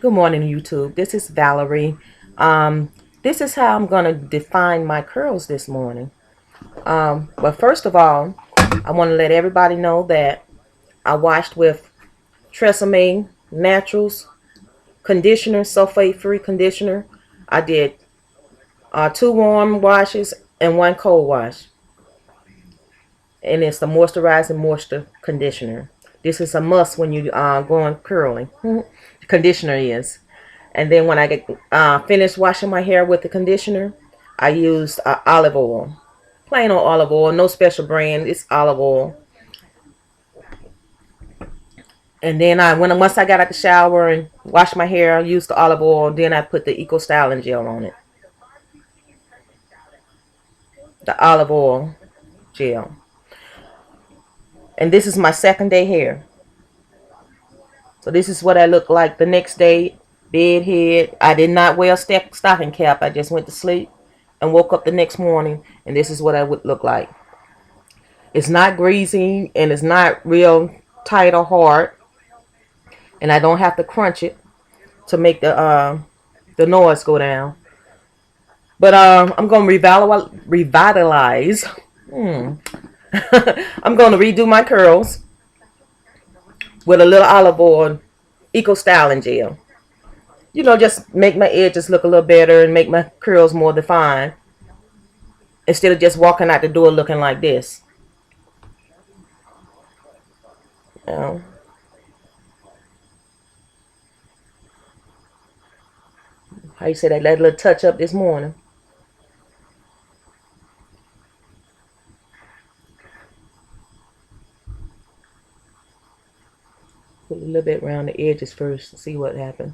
Good morning, YouTube. This is Valerie. Um, this is how I'm going to define my curls this morning. But first of all, I want to let everybody know that I washed with Tresemme Naturals conditioner, sulfate-free conditioner. I did 2 warm washes and 1 cold wash. And it's the moisturizing moisture conditioner. This is a must when you going curling. Conditioner is. And then when I get finished washing my hair with the conditioner, I used olive oil. Plain old olive oil, no special brand. It's olive oil. And then once I got out the shower and washed my hair, I used the olive oil. Then I put the Eco Styling gel on it. The olive oil gel. And this is my second day hair. So this is what I look like the next day. Bed head. I did not wear a stocking cap. I just went to sleep and woke up the next morning, and this is what I would look like. It's not greasy and it's not real tight or hard, and I don't have to crunch it to make the noise go down. But I'm gonna revitalize. I'm gonna redo my curls with a little olive oil, Eco Styling gel. Just make my edges look a little better and make my curls more defined instead of just walking out the door looking like this. You know? How you say that? That little touch up this morning. Put a little bit around the edges first and see what happens.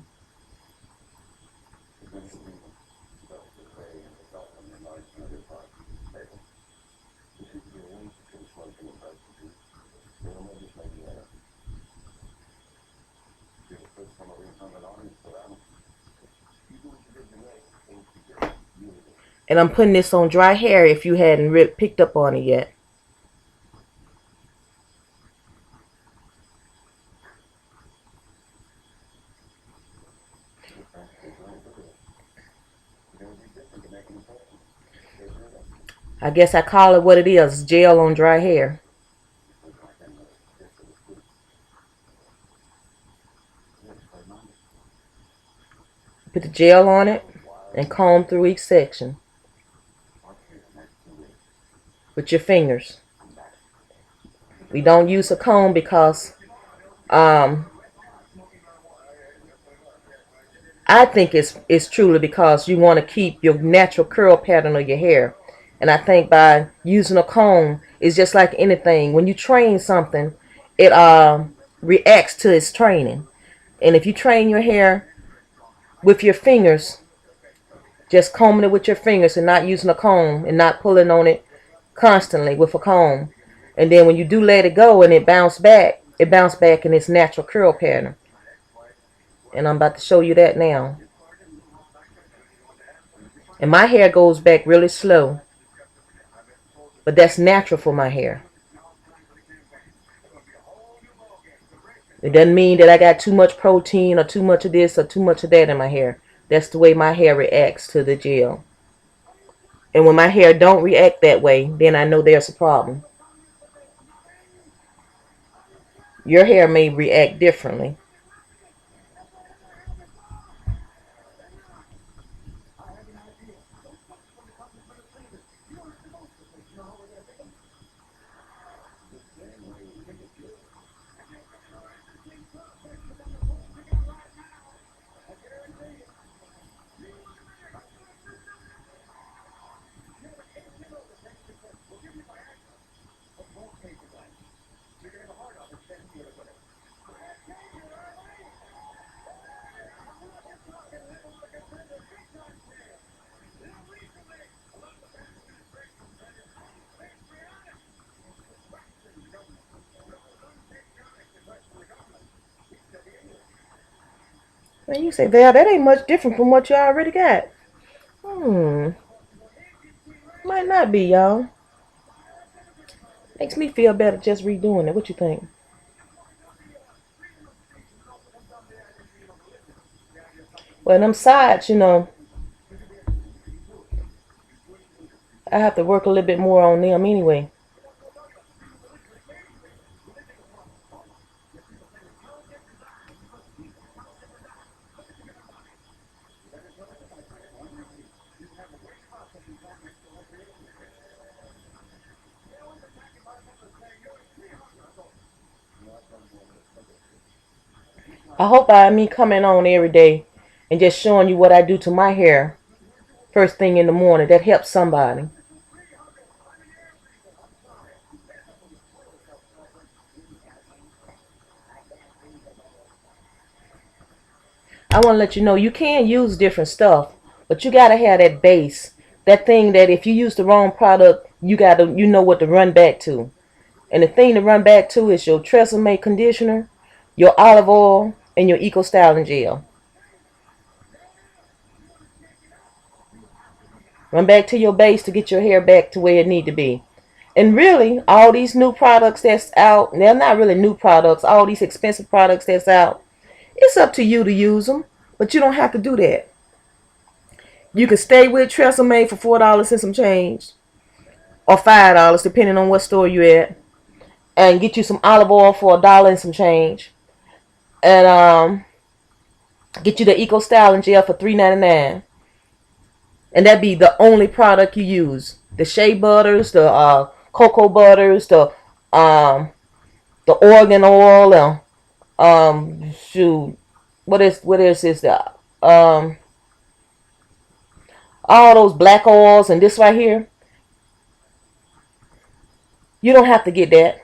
And I'm putting this on dry hair if you hadn't picked up on it yet. I guess I call it what it is, gel on dry hair. Put the gel on it and comb through each section with your fingers. We don't use a comb because um, I think it's truly because you want to keep your natural curl pattern of your hair. And I think by using a comb, it's just like anything. When you train something, it reacts to its training. And if you train your hair with your fingers, just combing it with your fingers and not using a comb and not pulling on it constantly with a comb. And then when you do let it go and it bounces back in its natural curl pattern. And I'm about to show you that now. And my hair goes back really slow. But that's natural for my hair. It doesn't mean that I got too much protein or too much of this or too much of that in my hair. That's the way my hair reacts to the gel. And when my hair don't react that way, then I know there's a problem. Your hair may react differently. Man, you say, Val, that ain't much different from what you already got. Hmm. Might not be, y'all. Makes me feel better just redoing it. What you think? Well, them sides, I have to work a little bit more on them anyway. I hope by me coming on every day and just showing you what I do to my hair first thing in the morning, that helps somebody. I want to let you know you can use different stuff, but you got to have that base. That thing that if you use the wrong product, you know what to run back to. And the thing to run back to is your Tresemme conditioner, your olive oil, and your Eco Styling Gel. Run back to your base to get your hair back to where it need to be. And really, all these new products that's out, they're not really new products. All these expensive products that's out, it's up to you to use them, but you don't have to do that. You can stay with Tresemme for $4 and some change, or $5, depending on what store you're at, and get you some olive oil for $1 and some change, and get you the Eco Styling Gel for $3.99, and that be the only product you use. The shea butters, the cocoa butters, the organ oil, shoot, what is this? All those black oils and this right here. You don't have to get that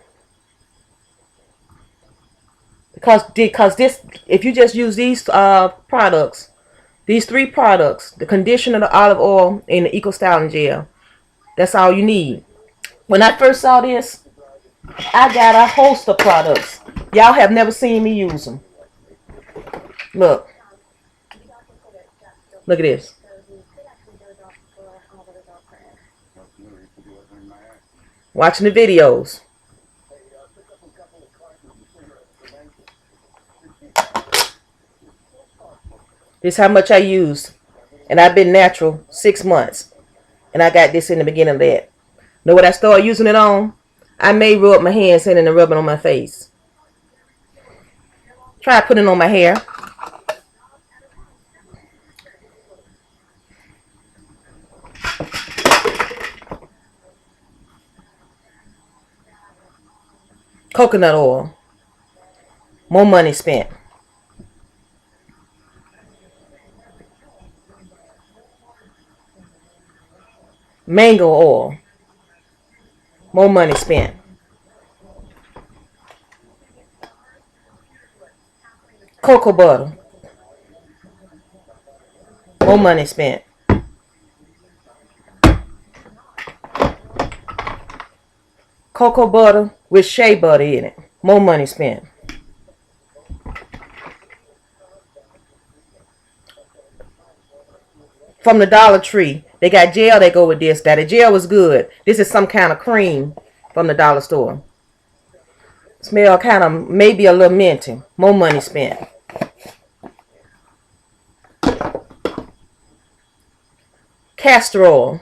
because this, if you just use these products, these three products, the conditioner, the olive oil, and the Eco Styling Gel, that's all you need. When I first saw this, I got a host of products. Y'all have never seen me use them. Look. Look at this. Watching the videos. This is how much I used. And I've been natural 6 months. And I got this in the beginning of that. Know what I started using it on? I may rub my hands in and rub it on my face. Try putting it on my hair. Coconut oil. More money spent. Mango oil. More money spent. Cocoa butter. More money spent. Cocoa butter with shea butter in it. More money spent. From the Dollar Tree. They got gel that go with this. That the gel was good. This is some kind of cream from the dollar store. Smell kind of maybe a little minty. More money spent. Castor oil.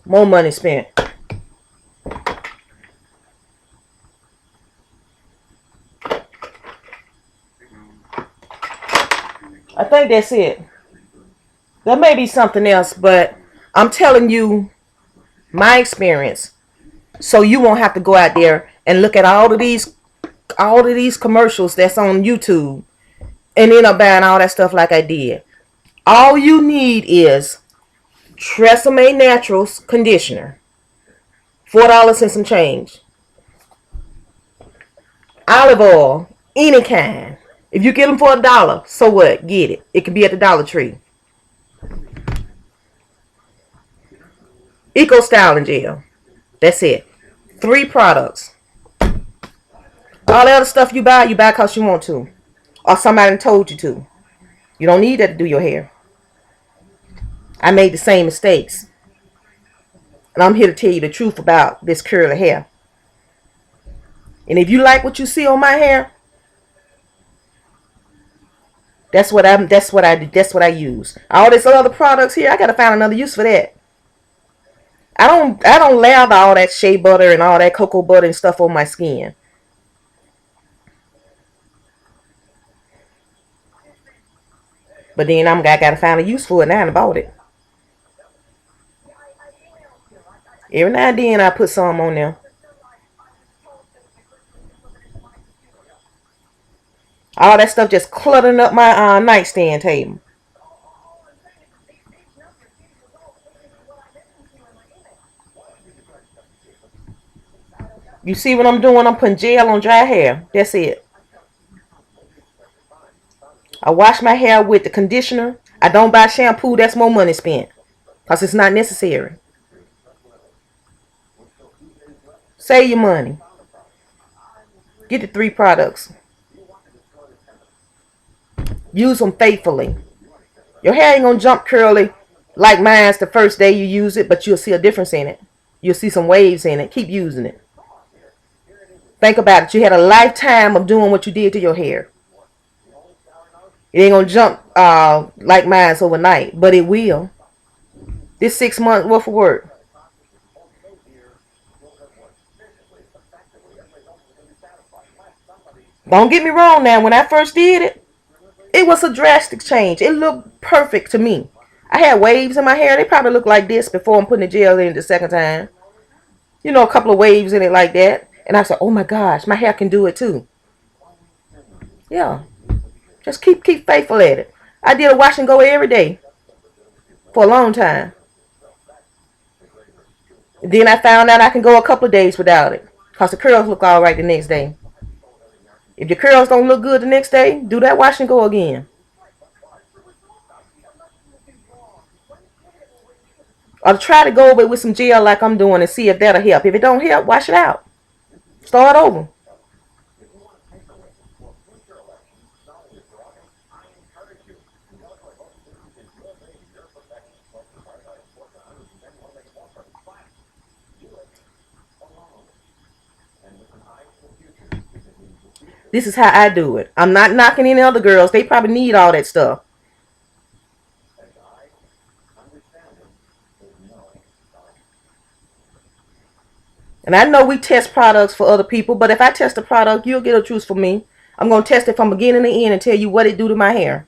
More money spent. I think that's it. There may be something else, but I'm telling you my experience, so you won't have to go out there and look at all of these commercials that's on YouTube and end up buying all that stuff like I did. All you need is Tresemme Naturals conditioner, $4 and some change. Olive oil, any kind. If you get them for $1, so what? Get it. It could be at the Dollar Tree. Eco Styling Gel. That's it. 3 products. All the other stuff you buy because you want to. Or somebody told you to. You don't need that to do your hair. I made the same mistakes. And I'm here to tell you the truth about this curly hair. And if you like what you see on my hair, That's what I use. All this other products here, I gotta find another use for that. I don't lather all that shea butter and all that cocoa butter and stuff on my skin. But then I gotta find a use for it now and bought it. Every now and then I put some on there. All that stuff just cluttering up my nightstand table. You see what I'm doing? I'm putting gel on dry hair. That's it. I wash my hair with the conditioner. I don't buy shampoo. That's more money spent because it's not necessary. Save your money. Get the 3 products. Use them faithfully. Your hair ain't gonna jump curly like mine's the first day you use it, but you'll see a difference in it. You'll see some waves in it. Keep using it. Think about it. You had a lifetime of doing what you did to your hair. It ain't gonna jump like mine's overnight, but it will. This 6 months worth of work. Don't get me wrong now. When I first did it, it was a drastic change. It looked perfect to me. I had waves in my hair. They probably looked like this before I'm putting the gel in the second time. A couple of waves in it like that. And I said, oh my gosh, my hair can do it too. Yeah. Just keep faithful at it. I did a wash and go every day for a long time. Then I found out I can go a couple of days without it. Because the curls look all right the next day. If your curls don't look good the next day, do that wash and go again. Or try to go over it with some gel like I'm doing and see if that'll help. If it don't help, wash it out. Start over. This is how I do it. I'm not knocking any other girls. They probably need all that stuff. And I know we test products for other people, but if I test a product, you'll get a truth from me. I'm going to test it from beginning to end and tell you what it do to my hair.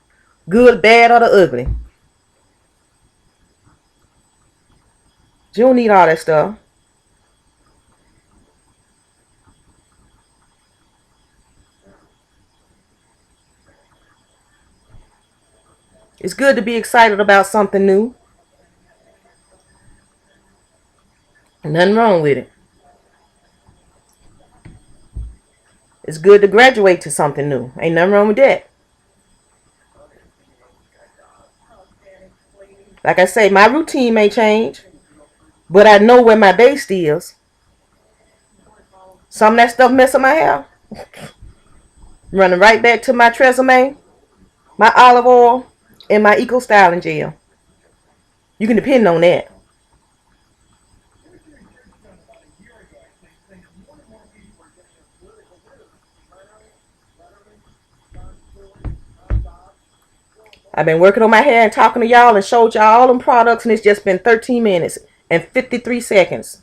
Good, bad, or the ugly. You don't need all that stuff. It's good to be excited about something new. Nothing wrong with it. It's good to graduate to something new. Ain't nothing wrong with that. Like I say, my routine may change, but I know where my base is. Some of that stuff mess up my hair. Running right back to my Tresemme, my olive oil, and my Eco Styling Gel. You can depend on that. I've been working on my hair and talking to y'all and showed y'all all them products, and it's just been 13 minutes and 53 seconds.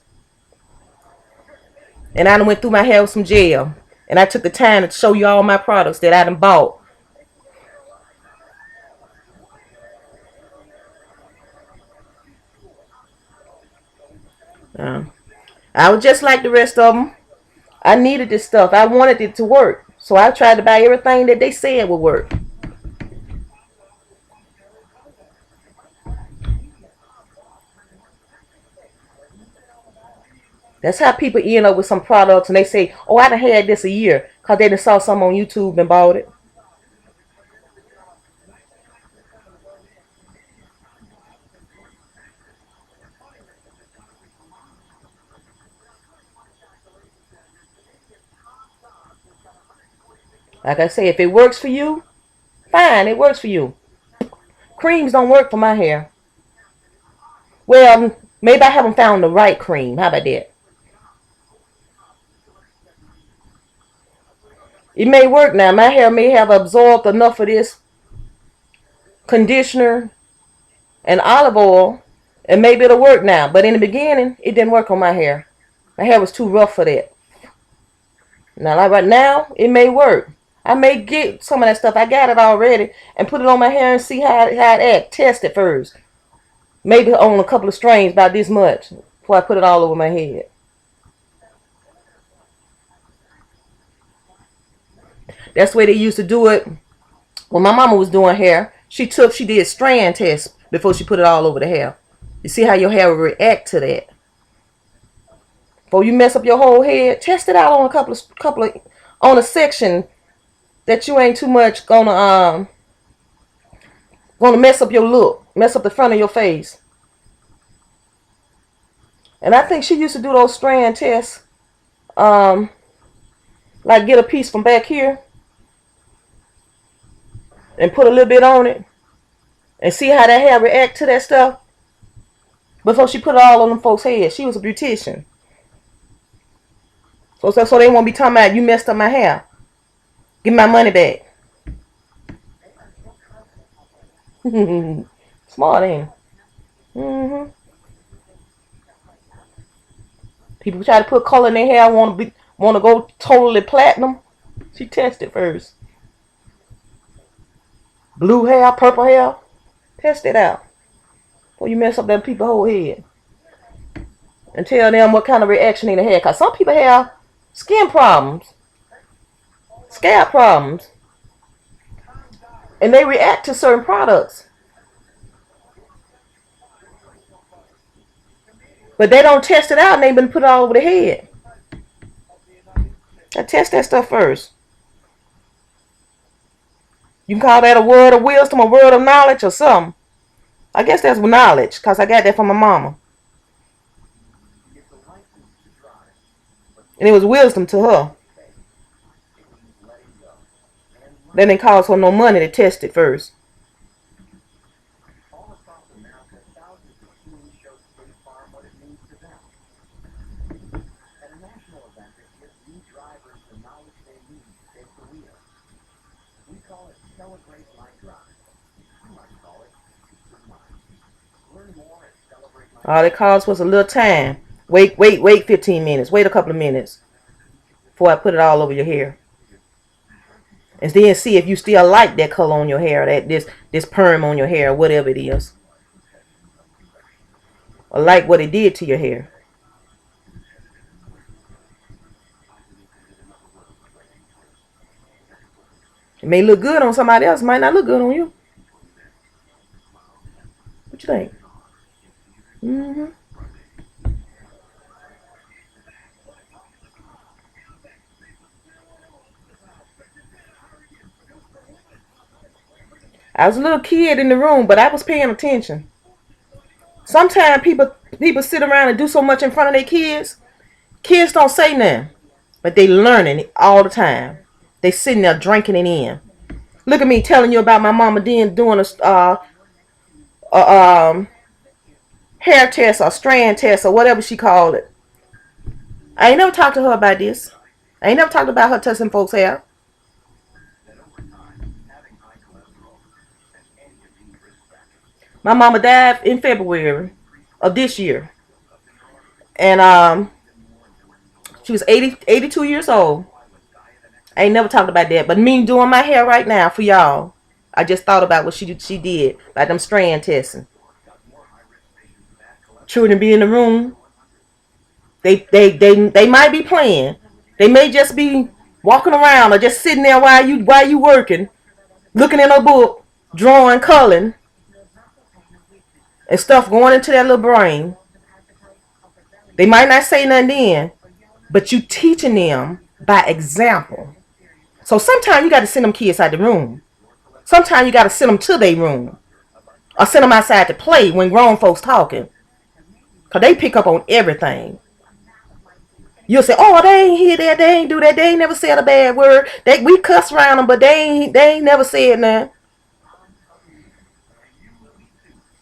And I done went through my hair with some gel. And I took the time to show you all my products that I done bought. Uh, I was just like the rest of them. I needed this stuff. I wanted it to work. So I tried to buy everything that they said would work. That's how people end up with some products and they say, oh, I done had this a year because they done saw some on YouTube and bought it. Like I say, if it works for you, fine, it works for you. Creams don't work for my hair. Well, maybe I haven't found the right cream. How about that? It may work now. My hair may have absorbed enough of this conditioner, and olive oil, and maybe it'll work now. But in the beginning, it didn't work on my hair. My hair was too rough for that. Now, like right now, it may work. I may get some of that stuff. I got it already and put it on my hair and see how it acts. Test it first. Maybe on a couple of strands, about this much, before I put it all over my head. That's the way they used to do it when my mama was doing hair. She did strand tests before she put it all over the hair. You see how your hair will react to that. Before you mess up your whole head, test it out on a couple of on a section that you ain't too much gonna mess up your look, mess up the front of your face. And I think she used to do those strand tests, like get a piece from back here and put a little bit on it and see how that hair react to that stuff before she put it all on them folks' heads. She was a beautician. So they won't be talking about you messed up my hair. Give me my money back. Smart, ain't it? People try to put color in their hair, want to go totally platinum. She tested first. Blue hair, purple hair. Test it out before you mess up them people's whole head. And tell them what kind of reaction they have. Because some people have skin problems, scalp problems, and they react to certain products. But they don't test it out and they've been put it all over the head. I test that stuff first. You can call that a word of wisdom, a word of knowledge, or something. I guess that's knowledge, because I got that from my mama. And it was wisdom to her. Then it cost her no money to test it first. All it cost was a little time. Wait 15 minutes. Wait a couple of minutes before I put it all over your hair. And then see if you still like that color on your hair, this perm on your hair, whatever it is. Or like what it did to your hair. It may look good on somebody else, might not look good on you. What you think? I was a little kid in the room, but I was paying attention. Sometimes people sit around and do so much in front of their kids. Kids don't say nothing, but they learning it all the time. They sitting there drinking it in. Look at me telling you about my mama then doing a hair test or strand test or whatever she called it. I ain't never talked to her about this. I ain't never talked about her testing folks' hair. My mama died in February of this year. And she was 82 years old. I ain't never talked about that. But me doing my hair right now for y'all, I just thought about what she did, like them strand testing. Children be in the room. They might be playing. They may just be walking around or just sitting there while you working, looking in a book, drawing, coloring, and stuff going into their little brain. They might not say nothing then, but you teaching them by example. So sometimes you got to send them kids out the room. Sometimes you got to send them to their room. Or send them outside to play when grown folks talking. Because they pick up on everything. You'll say, oh, they ain't hear that, they ain't do that, they ain't never said a bad word. We cuss around them, but they ain't never said nothing.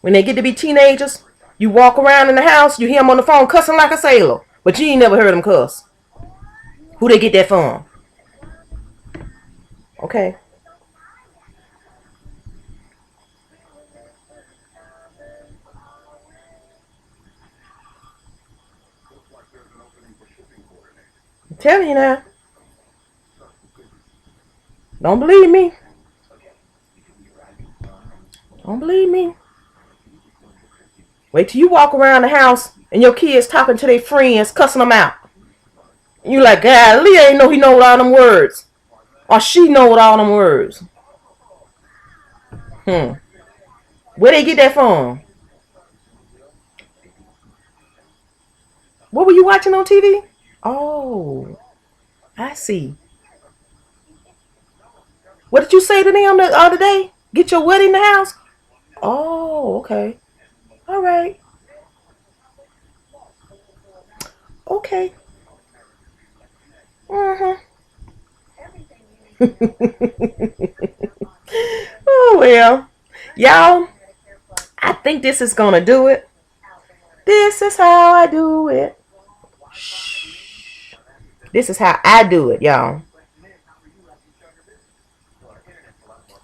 When they get to be teenagers, you walk around in the house, you hear them on the phone cussing like a sailor. But you ain't never heard them cuss. Who they get that from? Okay. telling you now. Don't believe me. Don't believe me. Wait till you walk around the house and your kids talking to their friends, cussing them out. You like, God, Lee ain't know he know all them words. Or she know all them words. Where they get that from? What were you watching on TV? Oh, I see. What did you say to them the other day? Get your what in the house? Oh, okay. All right. Okay. Uh-huh. Oh, well. Y'all, I think this is going to do it. This is how I do it. Shh. This is how I do it, y'all.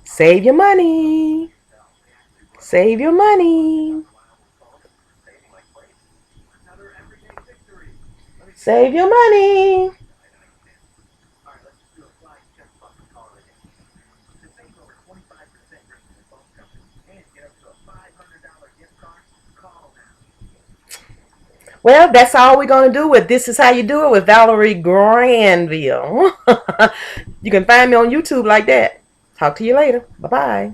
Save your money. Save your money. Save your money. Well, that's all we're going to do with This Is How You Do It with Valerie Granville. You can find me on YouTube like that. Talk to you later. Bye-bye.